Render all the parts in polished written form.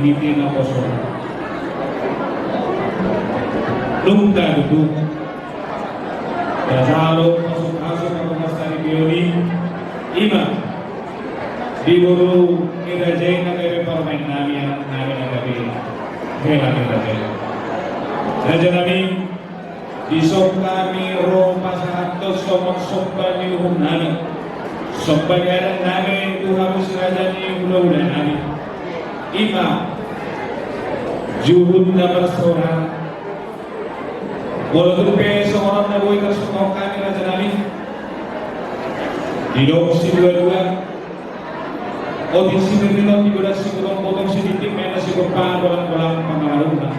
Pilipinas na poso. Lungga duduk. Dasalo masuk-masuk ke rumah sari bioli. Ima diburu irajai na kaya permain nami yang nami na gabi. Kaya irajai. Raja nami disok kami Roma sahabat somok kami hukum nami. Sok bayaran nami itu harus raja ni udah nami. Ima juhud na bersorak walaupun seorang na boy kersukau kami raja nabi di dong si dua-dua o di sini di bulan si kurang potong sedikit mana si kurang bolang-bolang pengaruhnya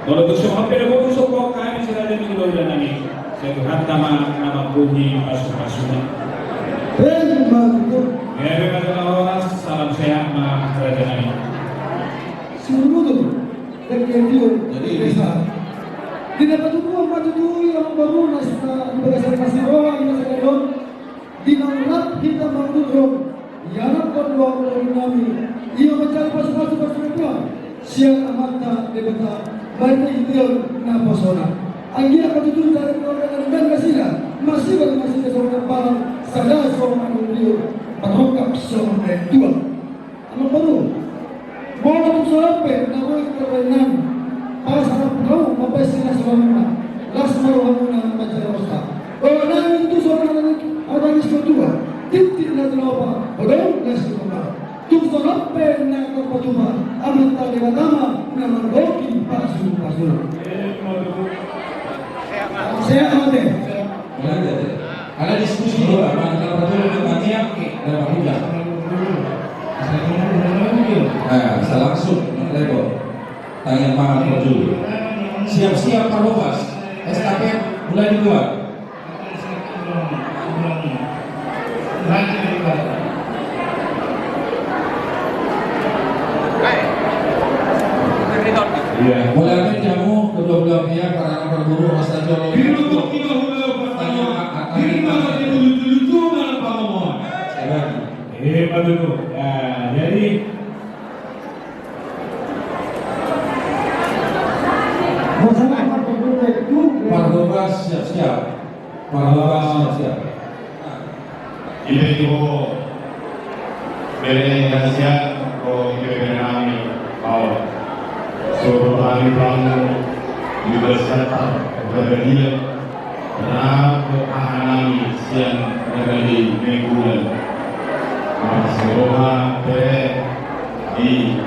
walaupun seorang pedagog sukau kami si raja ni udah nabi saya Tuhan nama bunyi masuk-masuknya ya dengan orang salam sehat ma raja nabi seluruh kegiatan desa tidak patut patutui yang baru berdasarkan kasih roh yang sedang dinaulat kita mengudung yang kedua kami ia mencari pasukan siang amata debata baik itu napasona anggia patutui dari orang dan kasihlah masih seorang parang sadar seorang beliau patungkap seorang dua apa baru Bola sampai namun kebenaran para sangat tahu apa istilah sebelumnya las maruhana macam apa orang itu seorang orang kedua titik nak apa orang las kedua tu sampai nak apa cuma amat tak lewatama nama boki pasu saya amate ada diskusi juga antara Roland dengan yang dan Juga. Bisa langsung Rebo tanya Pak Roju. Siap-siap Pak Rojas, estafet mulai dibuat. Boleh ambil jamu kedua belah pihak para berburu asal Jolo. Pak Dulu. Nah, jadi Pak Rojas siap-siap. Pak Rojas siap-siap. Ini itu Indonesia ko kami awal. So kami bangun Universitas Berdia. Karena kami siang dari mingguan. Semoga di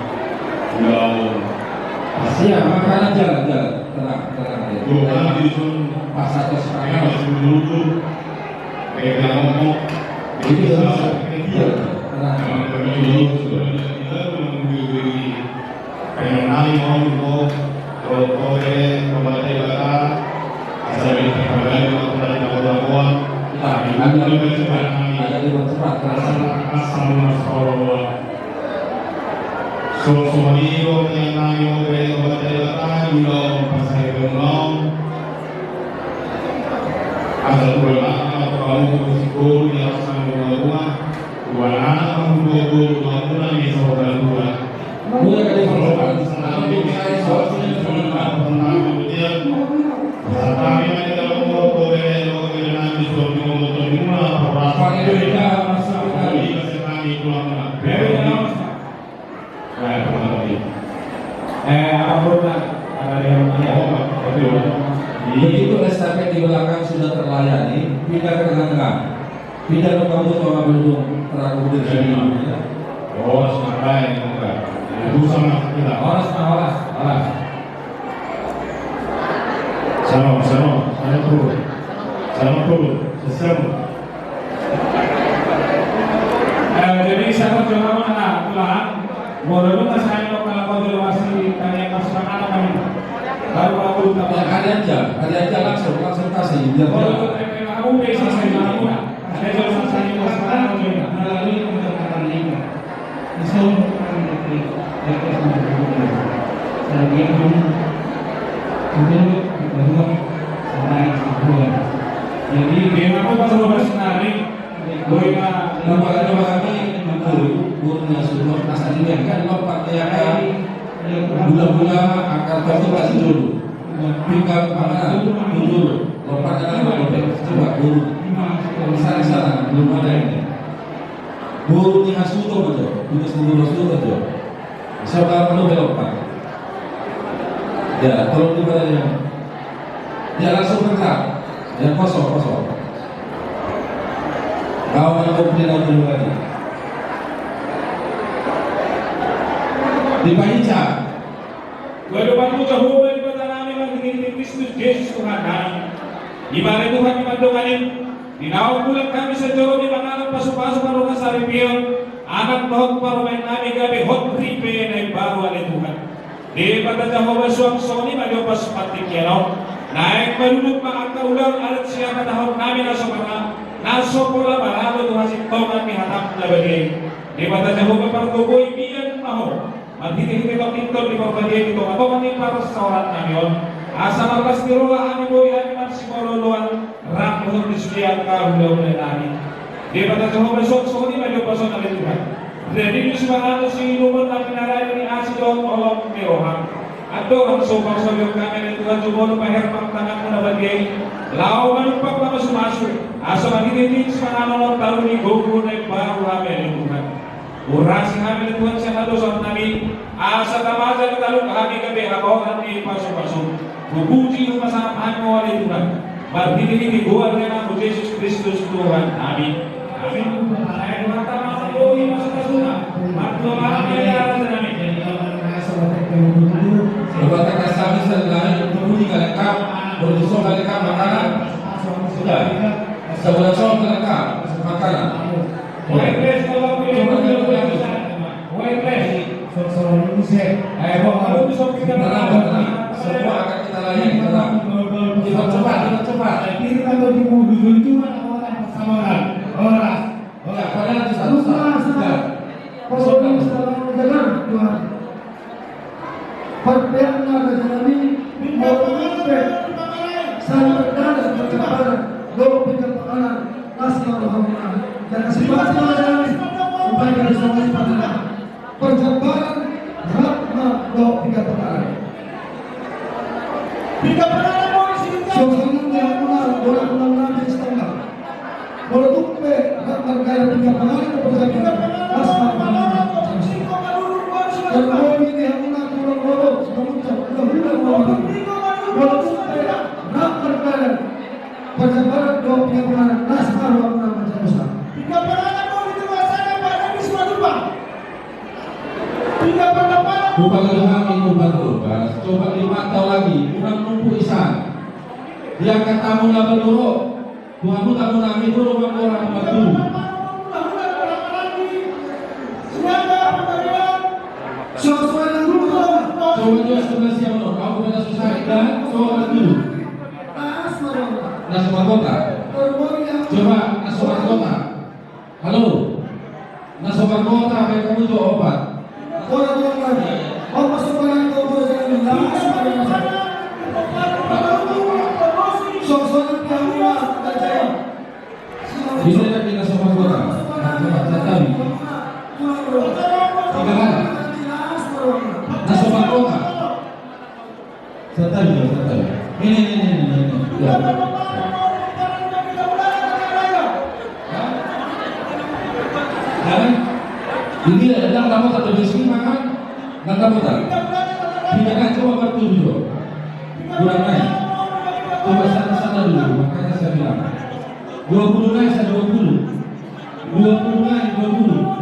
pulau Siap, makanan jalan tenang aja. Juga di sun pasar ke sekarang masih dulu kayak ngomong ini tenang ini sudah kita menunggu pengenali mau kalau kembali kata asal kita kembali kembali kawan tapi ada di cepat semua yang nanya kembali kata juga pasal belum asal pulang atau kamu bersikul yang sama rumah dua anak kamu dua bulan ini saudara dua mulai kali perlombaan sampai saya soalnya tentang kemudian kami ada dalam motor nanti suami motor rumah Pak Indonesia masa kali kami pulang ada yang begitu estafet di belakang sudah terlayani, pindah ke tengah-tengah, pindah ke kamu sama belum terlalu berdiri. oh sampai enggak itu sama kita awas. Salam pro, sesama. Jadi saya coba mana pulang, mau dulu nggak saya mau kalau dulu masih tanya pasukan anak kami, baru aku Ya, tahu. ada aja langsung kasih biar Kalau dia. aku bisa saya mau nggak, saya coba saya mau sekarang juga. melalui pendekatan lingkungan. Bisa menjadi menurut bahwa selain sebuah. Jadi Dia aku pas lu bersenari, gue nggak Nama kami guru suruh aslinya kan lompat ya kan gula-gula akar batu kasih dulu tinggal mana dulu lompat dalam coba guru sana belum ada ini guru di hasuto betul itu guru hasuto betul saudara perlu lompat ya tolong dibaca ya langsung bergerak ya kosong kau yang berpindah dulu lagi dibaca. gue depan lu Jehovah di kota kami bagi Kristus Yesus Tuhan kami. Di mana Tuhan dimandokanin, di nawa bulan kami sejauh di mana pasu-pasu parukan sari pion, anak tohok parukan kami gabi hot ripe na baru oleh Tuhan. Di kota Jehovah suang soni madio pas patik keno, naik meruduk maka ulang alat siapa tahun kami naso pola barado Tuhan si tongan mihatap na bagi. Di kota Jehovah pargoboy biyan maho. Maghihingi ko pintor di pagpadiyan ito. Ato kami para sa orat namin. Asa markas ni Roland, ani boy, ani man si Roland, rak mo ng display kahulaw-hulaw namin. Di ba na Jehovah so ni medyo paso na rin Tuhan. Jadi yung simahano si Luman na pinarayo ni Asidon olong Merohang. At doon ang sopang sa iyong kami ng Tuhan, Jumono paherpang tangan mo na bagay. Lao manumpak na masumaso. Asa maghihingi simahano ng talo ni Gogo na ibago kami ng Tuhan. Orasi kami ng Tuhan siya na doon namin. Asa tamajan ng talong kami gabi ako at ipasok-pasok. Bubuti yung masamahan mo oleh Tuhan. Magdidinigiguan na ng Jesus Kristus Tuhan. Amin. Amin. Ay, mga tamang kabuhi masa kasunod. Magtumahan niya sa namin. Berbata kami selain berbunyi kalengkap, berusaha kalengkap makanan sudah. Sebulan soal kalengkap makanan. Waitress, kalau punya waitress. Ayo, kalau bisa kita Semua akan kita layani. Kita cepat. kita bagi mobil cuma orang persamaan orang. Ya, padahal di satu saat. Persoalan Tuhan. Perbedaannya dengan ini mengumpulkan sangat percepatan doa pencapaian nasional Roland dan kesempatan upaya bersama pada percepatan rahmat doa pencapaian. Suasana yang benar orang nabi setengah. Meletup rahmat gaya pencapaian percepatan nasional. Dan mau ini yang benar orang mengucap mudah-mudahan orang meletup rahmat gaya percepatan doa pencapaian nasional macam besar. Bukan kami bukan tugas. Coba dipantau lagi. Kurang numpuk isan. Dia katamu laban dulu. Tuhanmu tamu nami dulu orang batu. Suasana dulu. Coba juga sebelah siapa dong? Aku pada susah dan coba dulu. Nasuhan kota. Coba nasuhan kota. Halo. Nasuhan kota apa yang kamu coba obat? Orang lagi. Oh masuk orang itu boleh suasana yang luar biasa. Bisa tak kita nasuhan kota? Tetapi tiga mana? Nasuhan kota. Tetapi. Ini. Ya. Ini datang tamu satu besi makan, datang tamu. Tidak kan coba bertujuh dulu. Kurang naik. Coba sana dulu. Makanya saya bilang 20 naik saya 20. 20 naik 20.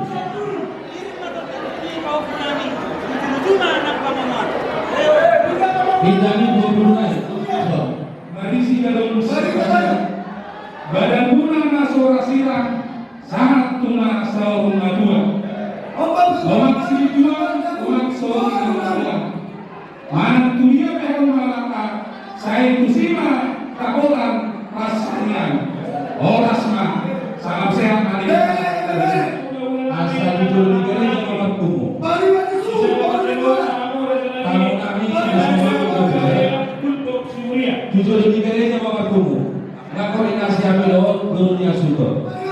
Kita ini 20 naik. badan guna nasora sirah sangat tuna saung dua. Omak sijuan umak saung dua. Manang tulia perang malaka saya kusima takolan pasrian. Oras mah salam sehat hari. Asal jujur negara yang nomor kumu. Kamu kami jujur negara yang nomor kumu. Nggak koordinasi kami loh dunia sudah.